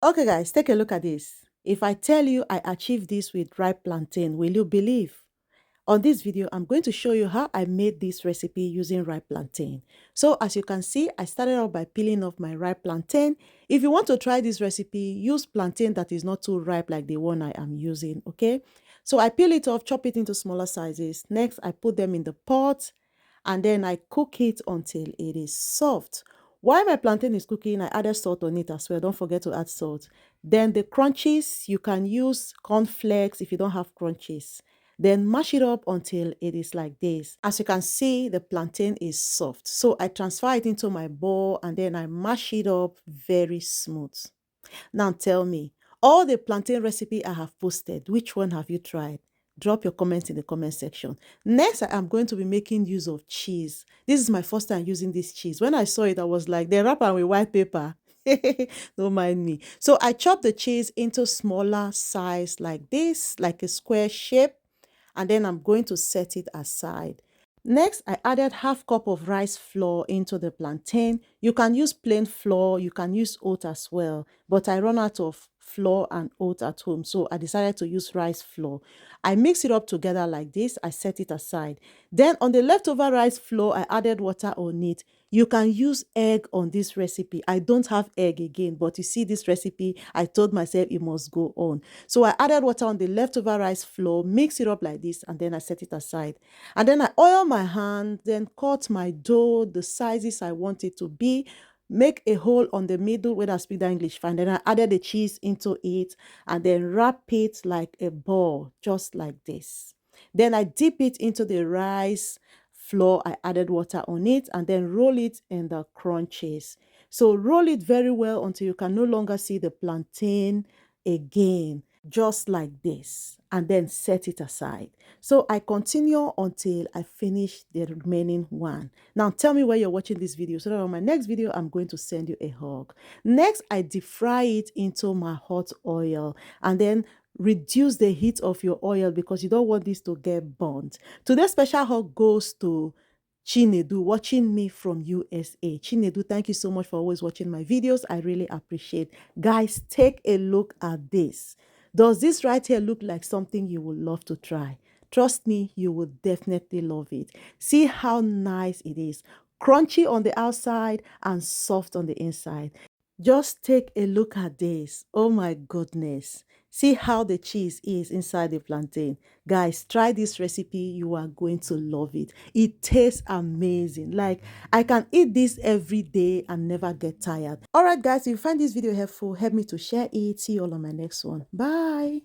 Okay, guys, take a look at this. If I tell you I achieved this with ripe plantain, will you believe? On this video, I'm going to show you how I made this recipe using ripe plantain. So as you can see, I started off by peeling off my ripe plantain. If you want to try this recipe, use plantain that is not too ripe like the one I am using, okay? So I peel it off, chop it into smaller sizes. Next, I put them in the pot and then I cook it until it is soft. While my plantain is cooking, I added salt on it as well. Don't forget to add salt. Then the crunchies, you can use corn flakes if you don't have crunchies. Then mash it up until it is like this. As you can see, the plantain is soft. So I transfer it into my bowl and then I mash it up very smooth. Now tell me, all the plantain recipe I have posted, which one have you tried? Drop your comments in the comment section. Next, I am going to be making use of cheese. This is my first time using this cheese. When I saw it, I was like, they wrap am with white paper. Don't mind me. So I chopped the cheese into smaller size like this, like a square shape, and then I'm going to set it aside. Next, I added half cup of rice flour into the plantain. You can use plain flour, you can use oat as well, but I run out of flour and oat at home, so I decided to use rice flour. I mix it up together like this, I set it aside. Then on the leftover rice flour, I added water on it. You can use egg on this recipe. I don't have egg again, but you see this recipe, I told myself it must go on. So I added water on the leftover rice flour, mix it up like this, and then I set it aside. And then I oil my hand, then cut my dough the sizes I want it to be, make a hole on the middle when I speak the English fine. Then I added the cheese into it and then wrap it like a ball, just like this. Then I dip it into the rice flour. I added water on it and then roll it in the crunches. So roll it very well until you can no longer see the plantain again, just like this, and then set it aside. So I continue until I finish the remaining one. Now tell me where you're watching this video so that on my next video, I'm going to send you a hug. Next, I deep fry it into my hot oil and then reduce the heat of your oil because you don't want this to get burnt. Today's special hug goes to Chinedu watching me from USA. Chinedu, thank you so much for always watching my videos. I really appreciate. Guys, take a look at this. Does this right here look like something you would love to try? Trust me, you will definitely love it. See how nice it is. Crunchy on the outside and soft on the inside. Just take a look at this. Oh my goodness. See how the cheese is inside the plantain. Guys, try this recipe. You are going to love it. It tastes amazing. Like, I can eat this every day and never get tired. All right, guys, if you find this video helpful, help me to share it. See you all on my next one. Bye.